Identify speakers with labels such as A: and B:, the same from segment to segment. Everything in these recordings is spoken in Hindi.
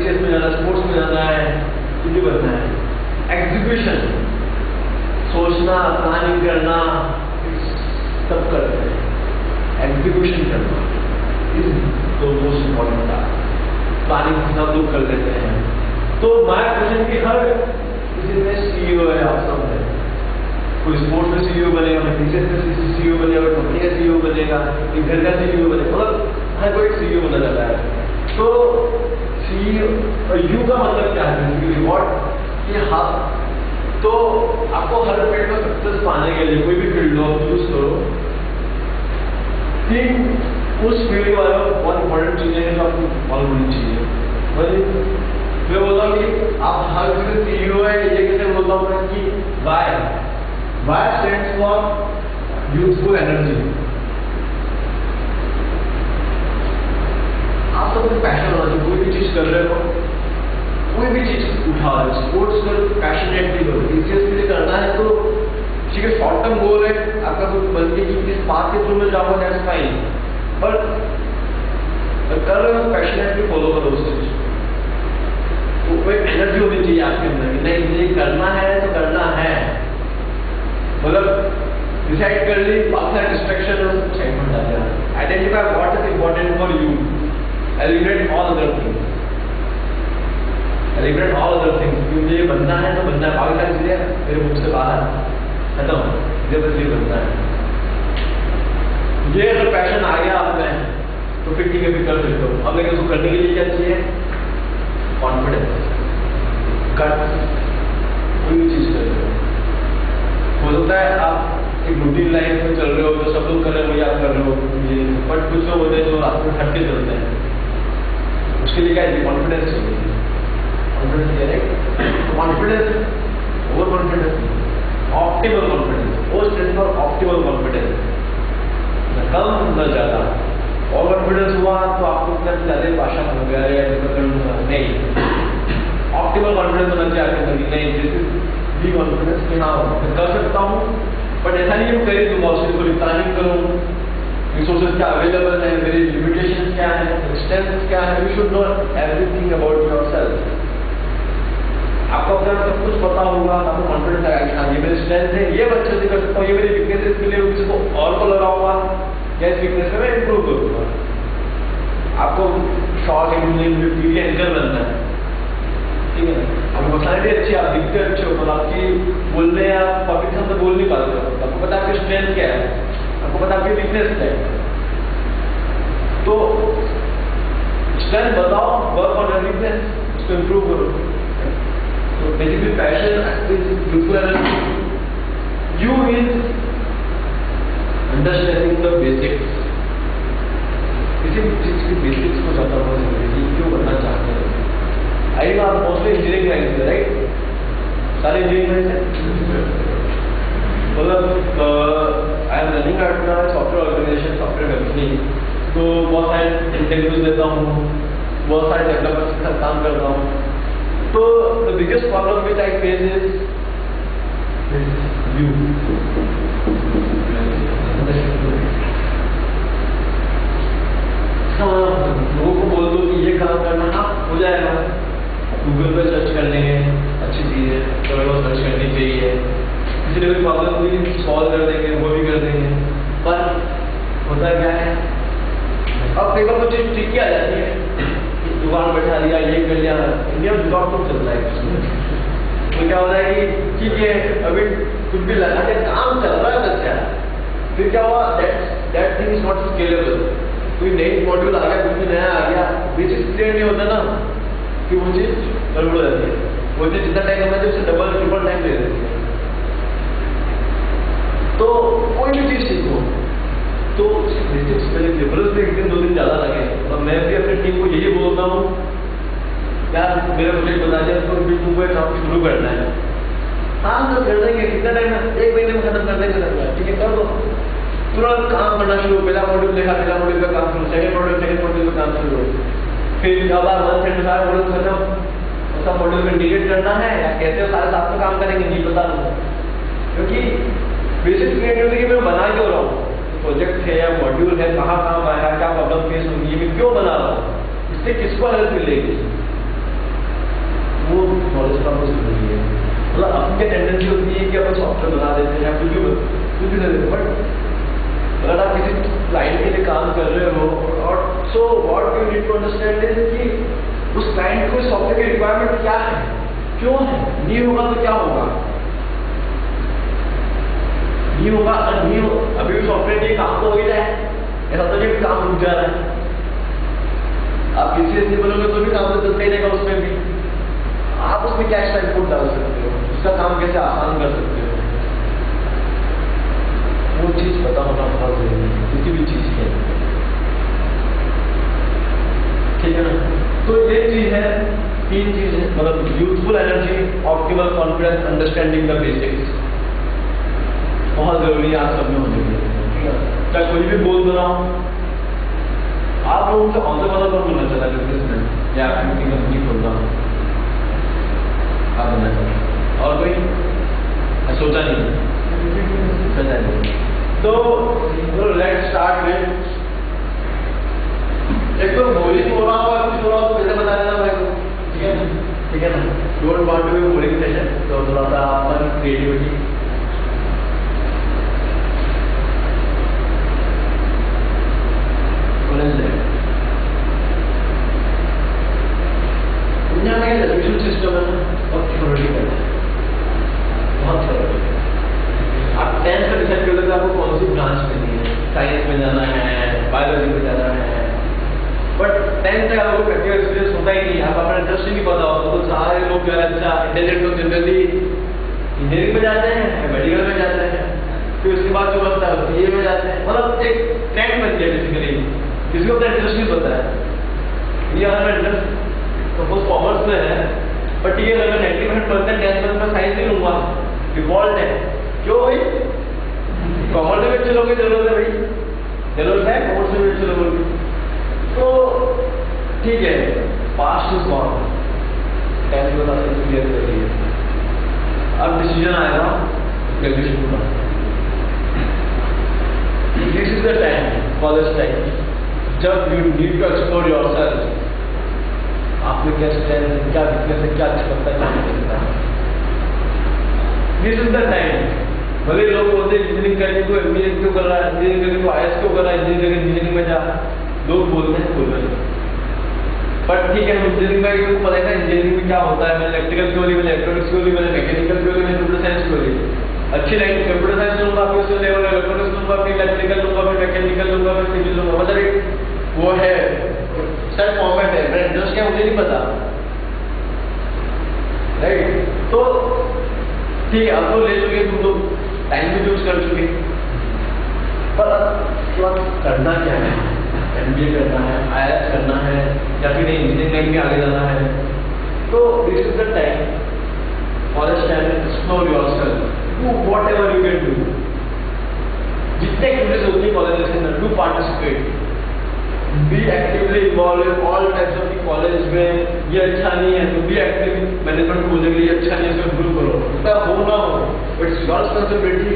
A: टीसीएस में जाना है, स्पोर्ट्स में जाना है, कुछ बनना है। एग्जीक्यूशन, सोचना, प्लानिंग करना, सब करते हैं। एग्जीक्यूशन करना is the most important task. Planning सब लोग कर लेते हैं। तो मैं क्वेश्चन की हर किसी में सीईओ है, आप सब है। कोई स्पोर्ट्स में सीईओ बनेगा, कोई टीसीएस में सीईओ बनेगा, कोई कंपनी का सीईओ बनेगा, कोई घर का सीईओ बनेगा, मतलब हर कोई सीईओ बना जाता है। तो सीईओ यू का मतलब क्या है? व्हाट ये हाँ, तो आपको हर फील्ड में सक्सेस पाने के लिए कोई भी फील्ड हो चूज करो, कि उस फील्ड वाले बहुत इंपॉर्टेंट चीजें हैं जो आपको मालूम होनी चाहिए। मैं बोलता हूँ कि आप हर किसी सीईओ है, ये कैसे बोलता हूँ मैं कि Y stands for youthful energy. आप सबको पैशन होना चाहिए, कोई भी चीज कर रहे हो, कोई भी चीज उठाओ, स्पोर्ट्स करो, पैशनेटली करो। टीसीएस के लिए करना है तो ठीक है, शॉर्ट टर्म गोल है आपका, कुछ बल्कि कि इस पाथ के थ्रू में जाओगे, दैट्स फाइन, पर कर रहे हो पैशनेटली फॉलो करो उस चीज। तो कोई एनर्जी होनी चाहिए आपके अंदर कि नहीं मुझे करना है तो करना है, मतलब डिसाइड कर ली, बाकी सारे डिस्ट्रैक्शन और एक्साइटमेंट आ जाए। Identify what is important for you, eliminate all other things, eliminate all other things. मुझे ये बनना है तो बनना है, बाकी सारी चीजें मेरे मुख से बाहर खत्म, मुझे बस ये बनना है। ये अगर पैशन आ गया आप में तो फिर ठीक है, फिर कर सकते हो। अब लेकिन उसको करने के लिए क्या चाहिए? कॉन्फिडेंस, गट, कोई भी चीज कर रहे हो सकता है आप एक रूटीन लाइफ में चल रहे हो, जो सब लोग कर रहे हो वही आप कर रहे हो, बट कुछ लोग होते हैं जो रास्ते में हटके चलते हैं। उसके लिए क्या है? कॉन्फिडेंस चाहिए। कॉन्फिडेंस चाहिए, confidence, over confidence, optimal confidence. वो स्टैंड फॉर ऑप्टिमल कॉन्फिडेंस, न कम न ज्यादा। और कॉन्फिडेंस हुआ तो आपको इतना ज्यादा भाषा हो गया या नहीं, ऑप्टिमल कॉन्फिडेंस होना चाहिए आपके अंदर। नहीं, दिस इज दी कॉन्फिडेंस कि हाँ मैं कर सकता हूँ, बट ऐसा नहीं मैं कर दूंगा, उसके लिए प्लानिंग करूँ, रिसोर्सेज क्या अवेलेबल है, मेरी लिमिटेशन क्या है, स्ट्रेंथ क्या है। You should know everything about yourself. आपको अपना सब कुछ पता होगा, आपको कॉन्फिडेंस आएगा कि हाँ ये मेरी स्ट्रेंथ है, ये मैं अच्छे से कर सकता हूँ, ये मेरी वीकनेसेस के लिए किसी को और को लगाऊंगा या इस वीकनेस में मैं इंप्रूव करूंगा। आपको शॉर्ट इंजीनियरिंग एंकर बनना है, ठीक है, आपकी पर्सनैलिटी अच्छी, आप दिखते अच्छे हो, तो आपकी बोलने या पब्लिक के सामने बोल नहीं पाते हो, आपको पता आपकी स्ट्रेंथ क्या है, आपको पता आपकी वीकनेस क्या है। तो स्ट्रेंथ बताओ, वर्क ऑन योर वीकनेस, उसको इंप्रूव करो। So basically passion is useful energy. You is understanding the basics. किसी भी चीज की बेसिक्स को ज्यादा बहुत जरूरी है, क्यों बनना चाहते हैं। आई आप मोस्टली इंजीनियरिंग लाइन से, राइट? सारे इंजीनियरिंग से मतलब आई एम रनिंग अपना सॉफ्टवेयर ऑर्गेनाइजेशन, सॉफ्टवेयर कंपनी, तो बहुत सारे इंटरव्यूज देता हूँ, बहुत सारे डेवलपर्स के साथ काम करता हूँ। तो the biggest problem which I face is you. लोगों को बोल दो कि ये काम करना, हाँ हो जाएगा, गूगल पे सर्च कर लेंगे, अच्छी चीज है, थोड़ा सर्च करनी चाहिए, किसी ने कोई प्रॉब्लम हुई सॉल्व कर देंगे, वो भी कर देंगे। पर होता क्या है, अब कई बार कुछ चीज ठीक आ जाती है, दुकान बैठा लिया, ये कर लिया, इंडिया में जुगाड़ तो चल रहा है। तो क्या हो रहा है कि ठीक है अभी कुछ भी लगा के काम चल रहा है बच्चा, फिर क्या हुआ, that thing is not scalable. कोई नई मॉड्यूल आ गया, कुछ भी नया आ गया, बेसिक क्लियर नहीं होता ना, कि वो चीज गड़बड़ हो जाती है, वो चीज जितना टाइम होना चाहिए उससे डबल ट्रिपल टाइम ले देती है। तो कोई भी चीज सीखो तो बेसिक्स पहले लिबरल्स में एक दिन दो दिन ज़्यादा लगे, और मैं भी अपनी टीम को यही बोलता हूँ, यार मेरा प्रोजेक्ट बता दिया तो भी तुमको काम शुरू करना है, हाँ तो कर देंगे, कितना टाइम है, 1 महीने में खत्म कर देंगे, ठीक है कर दो। तुरंत काम करना शुरू, पहला मॉड्यूल देखा, पहला मॉड्यूल का काम शुरू, सेकंड मॉड्यूल का काम शुरू, फिर क्या बार मंथ एंड सारा मॉड्यूल खत्म, सब मॉड्यूल में इंटीग्रेट करना है या कैसे सारे साथ में काम करेंगे नहीं पता नहीं, क्योंकि बेसिक क्रिएटिविटी में बना क्यों रहा हूँ, प्रोजेक्ट है या मॉड्यूल है, कहाँ काम आएगा, क्या प्रॉब्लम फेस होगी, ये मैं क्यों बना रहा हूँ, इससे किसको हेल्प मिलेगी। वो नॉलेज का बहुत जरूरी है। मतलब अपनी टेंडेंसी होती है कि अपन सॉफ्टवेयर बना देते हैं या कुछ भी कर देते हैं, बट अगर आप किसी क्लाइंट के लिए काम कर रहे हो और so what you need to understand is कि उस क्लाइंट को सॉफ्टवेयर की रिक्वायरमेंट क्या है, क्यों है, नहीं होगा तो क्या होगा, नहीं होगा नहीं हो, अभी भी सॉफ्टवेयर के काम तो हो ही रहा है, ऐसा तो नहीं काम रुक जा रहा है। आप किसी ऐसे बोलोगे तो भी काम तो चलता ही रहेगा उसमें भी। आप उसमें क्या एक्स्ट्रा इनपुट डाल सकते हो, उसका काम कैसे आसान कर सकते हो, वो चीज पता होना बहुत जरूरी है किसी भी चीज के। ठीक है ना? तो ये चीज है, तीन चीज है, मतलब youthful energy, optimal confidence, understanding the basics, बहुत जरूरी है आज सब में होने के लिए। ठीक है? चाहे कोई भी बोल दो ना, आप लोगों से ऑन द पता पर मिलना चाहता है बिजनेस में या अपनी कंपनी खोल रहा हूँ, आप बनना चाहते और कोई सोचा नहीं। तो लेट्स स्टार्ट विद, एक तो बोरिंग हो रहा होगा, कुछ हो रहा हो तो कैसे बता देना भाई को, ठीक है ना? ठीक है ना? Don't want to be boring session, तो थोड़ा सा अपन क्रिएटिविटी दुनिया में एजुकेशन सिस्टम है ना बहुत थ्योरेटिकल है, बहुत थ्योरेटिकल। आप 10th का डिसाइड कर लेते आपको कौन सी ब्रांच लेनी है, साइंस में जाना है, बायोलॉजी में जाना है, बट 10th तक आपको प्रैक्टिकल एक्सपीरियंस होता ही नहीं, आप अपना इंटरेस्ट ही नहीं पता होता, तो सारे लोग जो है अच्छा इंटेलिजेंट लोग जनरली इंजीनियरिंग में जाते हैं, मेडिकल में जाते हैं, फिर उसके बाद जो बनता है सीए में जाते हैं, मतलब एक ट्रेंड बन गया बेसिकली, किसी को अपना इंटरेस्ट नहीं पता है। ये हमारा इंटरेस्ट सपोज कॉमर्स में है, बट ये अगर 90% 10th में साइंस नहीं लूंगा, डिफॉल्ट है। क्यों भाई? कॉमर्स में अच्छे लोगों की जरूरत है भाई, जरूरत है कॉमर्स में अच्छे लोगों की। तो ठीक है, पास्ट इज गॉन, 10th में साथ क्लियर कर लिए, अब डिसीजन आएगा ग्रेजुएशन का। This is the time, college time, जब you need to explore yourself, आप में क्या स्ट्रेंथ है, क्या वीकनेस है, क्या अच्छा लगता है, क्या नहीं लगता है। This is the time. भले लोग बोलते हैं इंजीनियरिंग करने को, इंजीनियरिंग क्यों कर रहा है, इंजीनियरिंग करने को आईएएस क्यों कर रहा है, इंजीनियरिंग में जा, लोग बोलते हैं बोल रहे हैं, बट ठीक है, इंजीनियरिंग में पता है इंजीनियरिंग में क्या होता है, मैंने इलेक्ट्रिकल की बोली, मैंने इलेक्ट्रॉनिक्स की बोली, मैंने मैकेनिकल की बोली, मैंने कंप्यूटर साइंस की बोली। अच्छी लाइन कंप्यूटर साइंस लूंगा, फिर उससे लेवल इलेक्ट्रॉनिक्स लूंगा, फिर इलेक्ट्रिकल लूंगा, फिर मैकेनिकल लूंगा, फिर सिविल लूंगा, मतलब एक वो है सर फॉर्मेट है, मेरा इंटरेस्ट क्या मुझे नहीं पता, राइट? तो ठीक है, अब तो ले चुके, तुम तो टाइम भी यूज कर चुके, पर अब करना क्या है, एमबीए करना है, आईएएस करना है, या फिर इंजीनियरिंग लाइन में आगे जाना है। तो this is the time, college time, explore yourself, do whatever you can do. जितने एक्टिविटीज होती है कॉलेज के अंदर, do participate, B actively involve in all types of college में। ये अच्छा नहीं है तो बी एक्टिव, मैनेजमेंट बोलेंगे ये अच्छा नहीं है इसको इम्प्रूव करो, उसका हो ना हो, इट्स योर रिस्पांसिबिलिटी,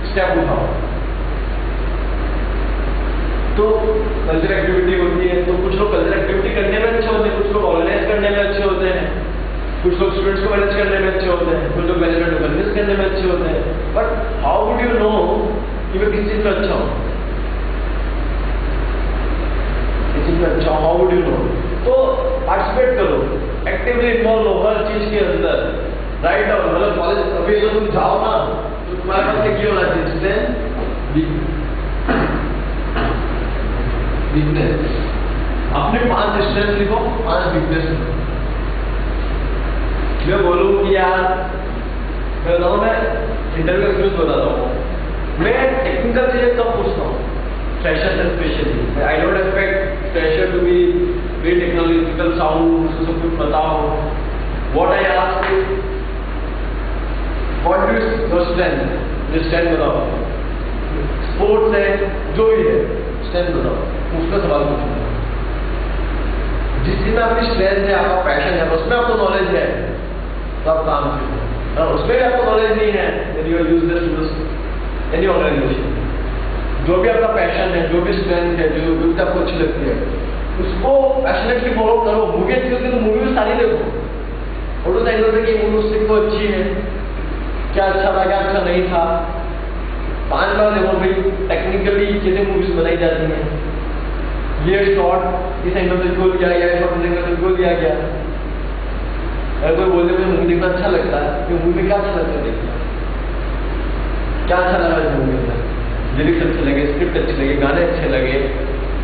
A: स्टेप उठाओ। तो कल्चरल एक्टिविटी होती है, तो कुछ लोग कल्चरल एक्टिविटी करने में अच्छे होते हैं, कुछ लोग ऑर्गेनाइज करने में अच्छे होते हैं, कुछ लोग स्टूडेंट्स को मैनेज करने में अच्छे होते हैं, कुछ लोग मैनेजमेंट को मैनेज करने में अच्छे होते हैं। But how would you know कि मैं किस चीज में अच्छा हूँ, अच्छा, हाउ वुड यू नो? तो पार्टिसिपेट करो, एक्टिवली इन्वॉल्व हो हर चीज के अंदर, राइट? और मतलब कॉलेज अभी अगर तुम जाओ ना तो तुम्हारे पास एक ये होना चाहिए, वीकनेस। अपने 5 स्ट्रेंथ लिखो, 5 वीकनेस लिखो। मैं बोलूँ कि यार मैं बताऊँ, मैं इंटरव्यू एक्सपीरियंस बताता हूँ, मैं टेक्निकल चीजें कब पूछता हूँ, fresher specially. I don't expect fresher to be very technological sound, उसको सब कुछ पता हो। What I ask you, what is your strength, जो स्ट्रेंथ बताओ, स्पोर्ट्स है, जो भी है, स्ट्रेंथ बताओ, उसका सवाल पूछूंगा। जिस चीज में आपकी स्ट्रेंथ है, आपका पैशन है, उसमें आपको नॉलेज है, तो आप काम कीजिए, और उसमें भी आपको नॉलेज नहीं है, then you use this to any organization। जो भी आपका पैशन है, जो भी स्ट्रेंथ है, जो भी आपको अच्छी लगती है, उसको पैशनेटली फॉलो करो। मूवी अच्छी होती है तो मूवी में सारी देखो, और उस एंगल से कि मूवी तो अच्छी है, क्या अच्छा था क्या अच्छा नहीं था। 5 बार देखो भाई टेक्निकली कैसे मूवीज बनाई जाती हैं, ये शॉट इस एंगल से क्यों लिया गया, शॉट इस एंगल से क्यों लिया गया। अगर कोई बोलते मुझे मूवी देखना अच्छा लगता है, तो मूवी में क्या अच्छा लगता है देखना, क्या अच्छा लगा इस मूवी में, लिरिक्स अच्छे लगे, स्क्रिप्ट अच्छी लगे, गाने अच्छे लगे,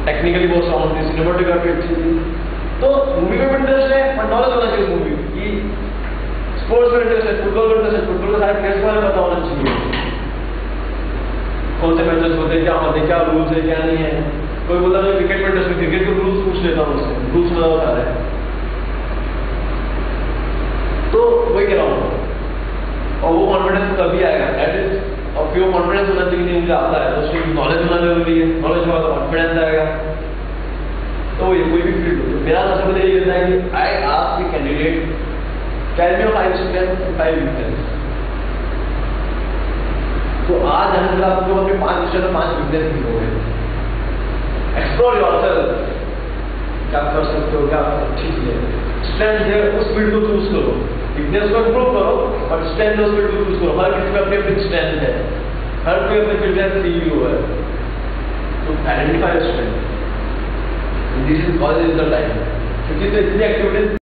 A: टेक्निकली बहुत साउंड थी, सिनेमाटोग्राफी अच्छी थी। तो मूवी में इंटरेस्ट है पर नॉलेज होना चाहिए मूवी की। स्पोर्ट्स में इंटरेस्ट है, फुटबॉल में इंटरेस्ट है, फुटबॉल का सारे प्लेयर्स बारे में पता होना चाहिए, कौन से मैचेस होते हैं, क्या होते हैं, क्या रूल्स है क्या नहीं है। कोई बोला मैं क्रिकेट में इंटरेस्ट है, क्रिकेट के रूल्स पूछ लेता हूँ उससे, रूल्स पता होता है। तो वही कह रहा हूँ, और वो कॉन्फिडेंस तभी आएगा, दैट इज, और फिर कॉन्फिडेंस होना चाहिए नहीं मुझे आता है, तो उसमें नॉलेज होना जरूरी है, नॉलेज होगा तो कॉन्फिडेंस आएगा। तो ये कोई भी फील्ड हो, मेरा सबसे पहले ये कहता है कि I ask the candidate tell me your 5 strengths and 5 weakness. तो आज हम आपको अपने 5 स्ट्रेंथ और 5 वीकनेस दिखाओगे, एक्सप्लोर योरसेल्फ, क्या कर सकते हो, क्या ठीक है। स्ट्रेंथ है उस फील्ड को चूज करो, वीकनेस को इम्प्रूव करो, और स्ट्रेंथ उस फील्ड को चूज करो। हर किसी में अपनी अपनी स्ट्रेंथ है, हर कोई अपने फील्ड का सीईओ है। तो identify strength, this is call is the time, क्योंकि तो इतनी एक्टिविटीज